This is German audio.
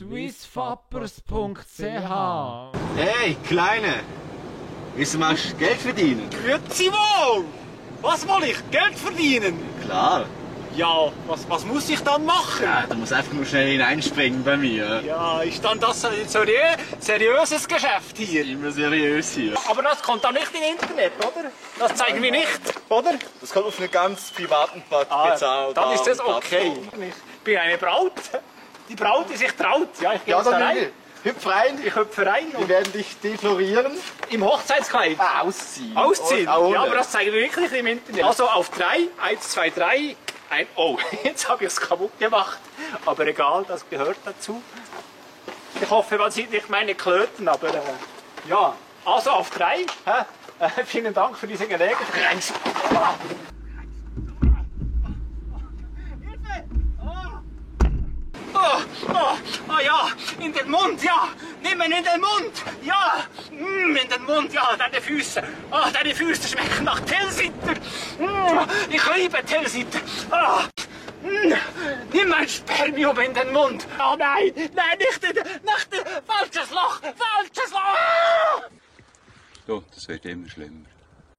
swissfappers.ch. Hey, Kleine! Willst du mal Geld verdienen? Grüezi wohl! Was will ich? Geld verdienen? Klar. Ja, was muss ich dann machen? Ja, du musst einfach nur schnell hineinspringen bei mir. Ja, ist dann das ein seriöses Geschäft hier? Immer seriös hier. Aber das kommt dann nicht im Internet, oder? Das zeigen wir nicht, oder? Das kommt auf einen ganz privaten Bezahl. Dann ist das okay. Ich bin eine Braut. Die Braut, die sich traut. Ja, ich gehe Ja, jetzt da dann rein. hüpf rein. Ich hüpfe rein Wir und werden dich deflorieren. im Hochzeitskleid. Ausziehen. Ausziehen? Und Ja, aber das zeigen wir wirklich im Internet. Also auf 3, 1, 2, 3. Oh, jetzt habe ich es kaputt gemacht. Aber egal, das gehört dazu. Ich hoffe, man sieht nicht meine Klöten, aber ja. Also auf 3. Vielen Dank für diese Gelegenheit. Oh ja, in den Mund, ja, nimm ihn in den Mund, ja, in den Mund, ja, deine Füße schmecken nach Tilsiter, ich liebe Tilsiter, nimm mein Spermium in den Mund, oh nein, nicht, falsches Loch, So, das wird immer schlimmer.